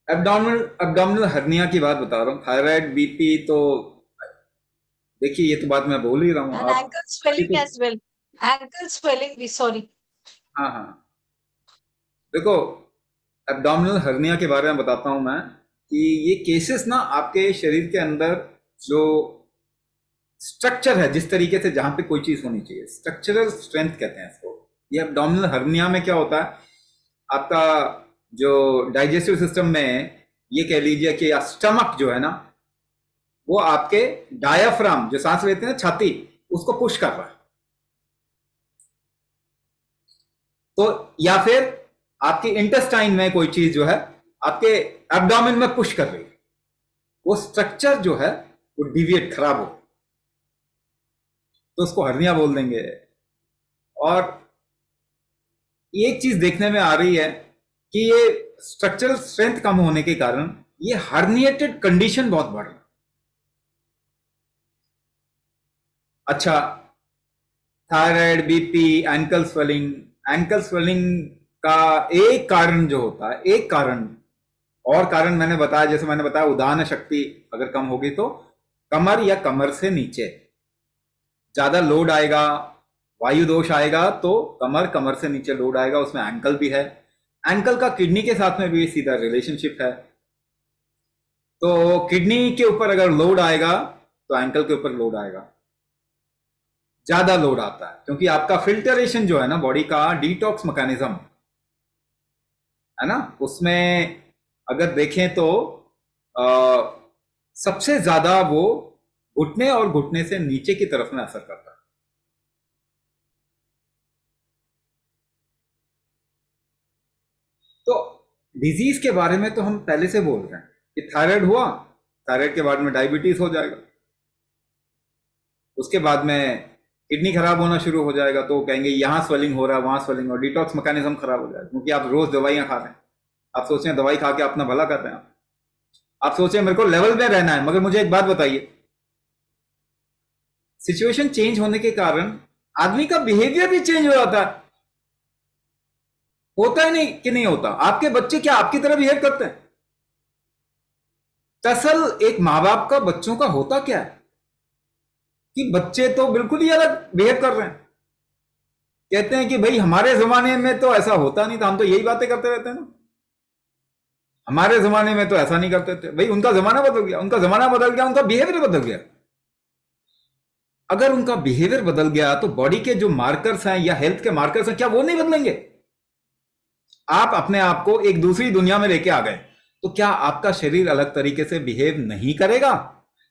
Abdominal abdominal hernia की बात बता रहा हूँ। थायराइड, बीपी तो देखिए, ये तो बात मैं बोल ही रहा हूँ। And आप ankle swelling देखो, as well. Ankle swelling भी, sorry. हाँ हाँ, देखो, एब्डोमिनल हर्निया के बारे में बताता हूँ मैं कि ये केसेस ना आपके शरीर के अंदर जो स्ट्रक्चर है, जिस तरीके से जहां पे कोई चीज होनी चाहिए, स्ट्रक्चरल स्ट्रेंथ कहते हैं इसको। ये एब्डोमिनल हर्निया में क्या होता है, आपका जो डाइजेस्टिव सिस्टम में, ये कह लीजिए कि स्टमक जो है ना, वो आपके डायाफ्राम जो सांस लेते हैं छाती, उसको पुश कर रहा है। तो या फिर आपकी इंटेस्टाइन में कोई चीज जो है आपके एब्डोमेन में पुश कर रही है, वो स्ट्रक्चर जो है वो डिविएट, खराब हो, तो उसको हर्निया बोल देंगे। और एक चीज देखने में आ रही है कि ये स्ट्रक्चरल स्ट्रेंथ कम होने के कारण ये हर्निएटेड कंडीशन बहुत बढ़ रही है। अच्छा, thyroid, BP, ankle swelling. Ankle swelling का एक कारण जो होता है, एक कारण, और कारण मैंने बताया, जैसे मैंने बताया उदाहरण शक्ति अगर कम होगी तो कमर या कमर से नीचे ज्यादा लोड आएगा, वायु दोष आएगा तो कमर, कमर से नीचे लोड आएगा, उसमें एंकल भी है। एंकल का किडनी के साथ में भी सीधा रिलेशनशिप है। तो किडनी के ऊपर अगर लोड आएगा तो एंकल के ऊपर लोड आएगा, ज्यादा लोड आता है, क्योंकि आपका फिल्टरेशन जो है ना, बॉडी का डिटॉक्स मैकेनिज्म है ना, उसमें अगर देखें तो आ, सबसे ज्यादा वो घुटने और घुटने से नीचे की तरफ में असर करता है। तो डिजीज के बारे में तो हम पहले से बोल रहे हैं कि थायराइड हुआ, थायराइड के बाद में डायबिटीज हो जाएगा, उसके बाद में किडनी खराब होना शुरू हो जाएगा, तो कहेंगे यहां स्वेलिंग हो रहा है, वहां स्वेलिंग, और डिटॉक्स मैकेनिज्म खराब हो जाएगा, क्योंकि आप रोज दवाइयां खा रहे हैं। आप सोच रहे हैं दवाई खा के अपना भला कर रहे हैं, आप सोच रहे हैं मेरे को लेवल में रहना है, मगर मुझे एक बात बताइए, सिचुएशन चेंज होने के कारण आदमी का बिहेवियर भी चेंज हो जाता है। होता है नहीं कि नहीं होता? आपके बच्चे क्या आपकी तरह बिहेव करते हैं? दरअसल एक माँ बाप का बच्चों का होता क्या है कि बच्चे तो बिल्कुल ही अलग बिहेव कर रहे हैं। कहते हैं कि भाई हमारे जमाने में तो ऐसा होता नहीं था, हम तो यही बातें करते रहते हैं ना, हमारे जमाने में तो ऐसा नहीं करते थे। भाई उनका जमाना बदल गया, उनका जमाना बदल गया, उनका बिहेवियर बदल गया। अगर उनका बिहेवियर बदल गया तो बॉडी के जो मार्कर्स हैं या हेल्थ के मार्कर्स हैं, क्या वो नहीं बदलेंगे? आप अपने आप को एक दूसरी दुनिया में लेके आ गए, तो क्या आपका शरीर अलग तरीके से बिहेव नहीं करेगा?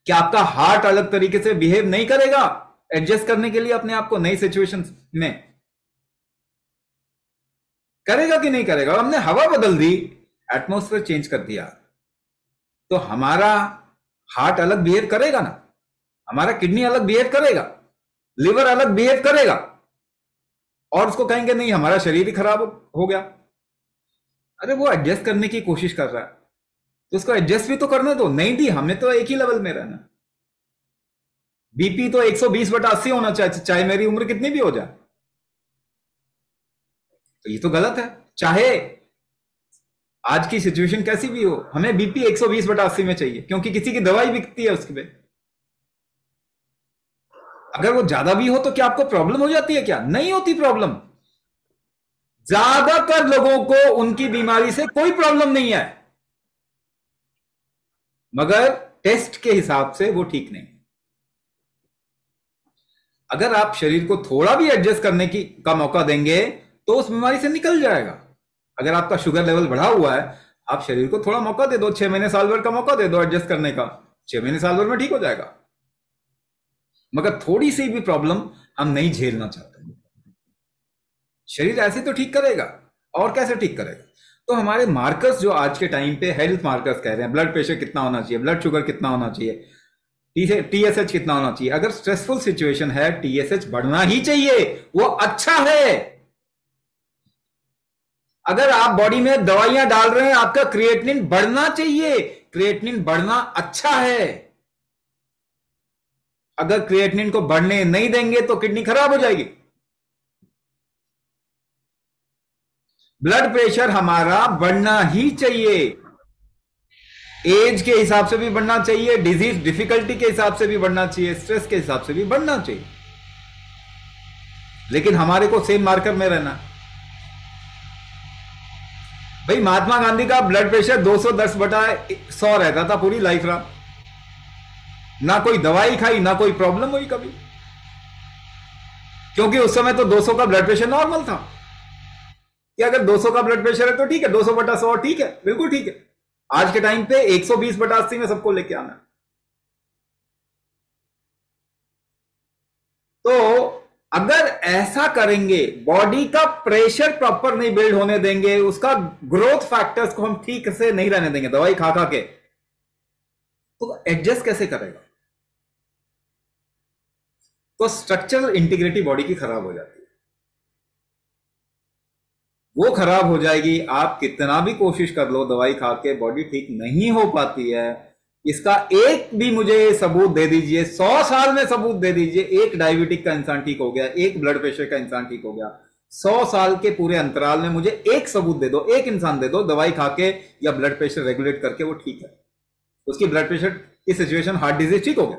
क्या आपका हार्ट अलग तरीके से बिहेव नहीं करेगा एडजस्ट करने के लिए अपने आप को नई सिचुएशन में? करेगा कि नहीं करेगा? हमने हवा बदल दी, एटमॉस्फेयर चेंज कर दिया, तो हमारा हार्ट अलग बिहेव करेगा ना, हमारा किडनी अलग बिहेव करेगा, लिवर अलग बिहेव करेगा, और उसको कहेंगे नहीं हमारा शरीर ही खराब हो गया। अरे वो एडजस्ट करने की कोशिश कर रहा है, तो उसको एडजस्ट भी तो करने दो। नहीं दी, हमें तो एक ही लेवल में रहना। बीपी तो 120/80 होना चाहिए, चाहे मेरी उम्र कितनी भी हो जाए। तो ये तो गलत है। चाहे आज की सिचुएशन कैसी भी हो, हमें बीपी 120/80 में चाहिए, क्योंकि किसी की दवाई बिकती है उसके पे। अगर वो ज्यादा भी हो तो क्या आपको प्रॉब्लम हो जाती है? क्या नहीं होती प्रॉब्लम। ज्यादातर लोगों को उनकी बीमारी से कोई प्रॉब्लम नहीं है, मगर टेस्ट के हिसाब से वो ठीक नहीं। अगर आप शरीर को थोड़ा भी एडजस्ट करने की का मौका देंगे तो उस बीमारी से निकल जाएगा। अगर आपका शुगर लेवल बढ़ा हुआ है, आप शरीर को थोड़ा मौका दे दो, 6 महीने साल भर का मौका दे दो एडजस्ट करने का, 6 महीने साल भर में ठीक हो जाएगा। मगर थोड़ी सी भी प्रॉब्लम हम नहीं झेलना चाहते, शरीर ऐसे तो ठीक करेगा, और कैसे ठीक करेगा? तो हमारे मार्कर्स जो आज के टाइम पे हेल्थ मार्कर्स कह रहे हैं, ब्लड प्रेशर कितना होना चाहिए, ब्लड शुगर कितना होना चाहिए, टीएसएच कितना होना चाहिए। अगर स्ट्रेसफुल सिचुएशन है, टीएसएच बढ़ना ही चाहिए, वो अच्छा है। अगर आप बॉडी में दवाइयां डाल रहे हैं, आपका क्रिएटिनिन बढ़ना चाहिए, क्रिएटिनिन बढ़ना अच्छा है। अगर क्रिएटिनिन को बढ़ने नहीं देंगे तो किडनी खराब हो जाएगी। ब्लड प्रेशर हमारा बढ़ना ही चाहिए, एज के हिसाब से भी बढ़ना चाहिए, डिजीज डिफिकल्टी के हिसाब से भी बढ़ना चाहिए, स्ट्रेस के हिसाब से भी बढ़ना चाहिए, लेकिन हमारे को सेम मार्कर में रहना। भाई महात्मा गांधी का ब्लड प्रेशर 210/100 रहता था पूरी लाइफ रहा, ना कोई दवाई खाई, ना कोई प्रॉब्लम हुई कभी, क्योंकि उस समय तो 200 का ब्लड प्रेशर नॉर्मल था कि अगर 200 का ब्लड प्रेशर है तो ठीक है, 200/100 ठीक है, बिल्कुल ठीक है। आज के टाइम पे 120/80 में सबको लेके आना। तो अगर ऐसा करेंगे, बॉडी का प्रेशर प्रॉपर नहीं बिल्ड होने देंगे, उसका ग्रोथ फैक्टर्स को हम ठीक से नहीं रहने देंगे दवाई खा खा के, तो एडजस्ट कैसे करेगा? तो स्ट्रक्चरल इंटीग्रिटी बॉडी की खराब हो जाती है। वो खराब हो जाएगी, आप कितना भी कोशिश कर लो दवाई खा के, बॉडी ठीक नहीं हो पाती है। इसका एक भी मुझे सबूत दे दीजिए, 100 साल में सबूत दे दीजिए, एक डायबिटिक का इंसान ठीक हो गया, एक ब्लड प्रेशर का इंसान ठीक हो गया, 100 साल के पूरे अंतराल में मुझे एक सबूत दे दो, एक इंसान दे दो दवाई खा के या ब्लड प्रेशर रेगुलेट करके वो ठीक है, उसकी ब्लड प्रेशर की सिचुएशन, हार्ट डिजीज ठीक हो गया।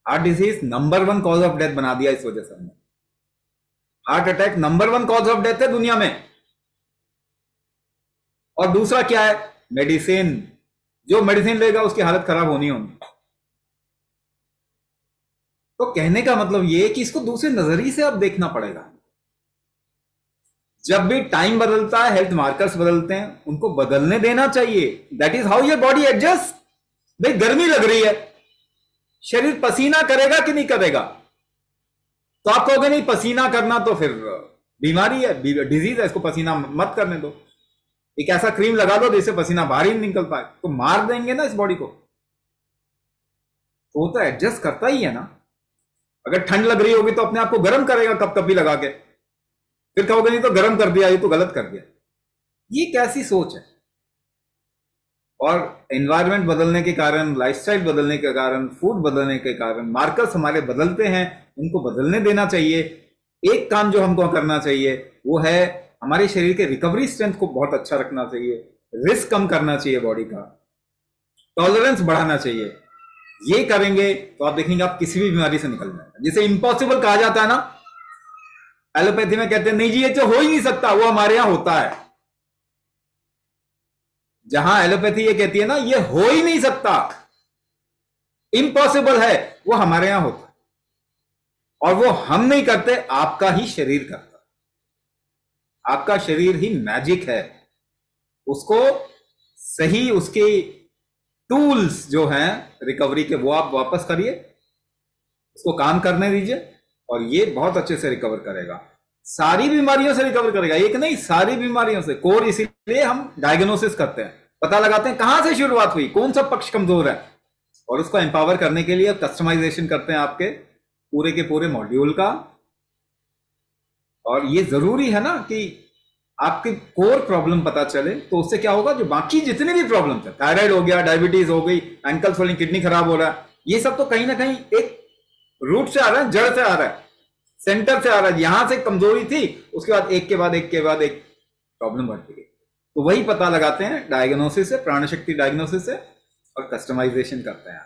Heart disease number 1 cause of death बना दिया इस वजह से हमने। Heart attack number 1 cause of death है दुनिया में। और दूसरा क्या है? मेडिसिन। जो मेडिसिन लेगा उसकी हालत खराब होनी होनी। तो कहने का मतलब ये है कि इसको दूसरे नजरिए से अब देखना पड़ेगा। जब भी टाइम बदलता है, हेल्थ मार्कर्स बदलते हैं, उनको बदलने देना चाहिए। That is how your body adjust. भाई गर्मी लग रही है, शरीर पसीना करेगा कि नहीं करेगा? तो आप कहोगे नहीं पसीना करना तो फिर बीमारी है, डिजीज है, इसको पसीना मत करने दो, एक ऐसा क्रीम लगा दो जिससे पसीना बाहर ही नहीं निकल पाए। तो मार देंगे ना इस बॉडी को। तो वो तो एडजस्ट करता ही है ना। अगर ठंड लग रही होगी तो अपने आप को गर्म करेगा कप कपी लगा के, फिर कहोगे नहीं तो गर्म कर दिया, ये तो गलत कर दिया। ये कैसी सोच है? और एनवायरनमेंट बदलने के कारण, लाइफस्टाइल बदलने के कारण, फूड बदलने के कारण मार्कर्स हमारे बदलते हैं, उनको बदलने देना चाहिए। एक काम जो हमको करना चाहिए वो है हमारे शरीर के रिकवरी स्ट्रेंथ को बहुत अच्छा रखना चाहिए, रिस्क कम करना चाहिए, बॉडी का टॉलरेंस बढ़ाना चाहिए। ये करेंगे तो आप देखेंगे आप किसी भी बीमारी से निकल जाएंगे। जिसे इंपॉसिबल कहा जाता है ना, एलोपैथी में कहते हैं नहीं जी ये तो हो ही नहीं सकता, वो हमारे यहां होता है। जहां एलोपैथी ये कहती है ना ये हो ही नहीं सकता, इम्पॉसिबल है, वो हमारे यहां होता है। और वो हम नहीं करते, आपका ही शरीर करता है। आपका शरीर ही मैजिक है, उसको सही उसके टूल्स जो हैं रिकवरी के वो आप वापस करिए, उसको काम करने दीजिए और ये बहुत अच्छे से रिकवर करेगा। सारी बीमारियों से रिकवर करेगा, एक नहीं सारी बीमारियों से। कोर इसीलिए हम डायग्नोसिस करते हैं, पता लगाते हैं कहां से शुरुआत हुई, कौन सा पक्ष कमजोर है, और उसको एम्पावर करने के लिए कस्टमाइजेशन करते हैं आपके पूरे के पूरे मॉड्यूल का। और ये जरूरी है ना कि आपकी कोर प्रॉब्लम पता चले, तो उससे क्या होगा जो बाकी जितने भी प्रॉब्लम थे, थायराइड हो गया, डायबिटीज हो गई, एंकल स्वेलिंग, किडनी खराब हो रहा है, ये सब तो कहीं ना कहीं एक रूट से आ रहा है, जड़ से आ रहा है, सेंटर से आ रहा है। यहां से कमजोरी थी, उसके बाद एक के बाद एक के बाद एक प्रॉब्लम बढ़ती गई। तो वही पता लगाते हैं डायग्नोसिस से, प्राणशक्ति डायग्नोसिस से, और कस्टमाइजेशन करते हैं।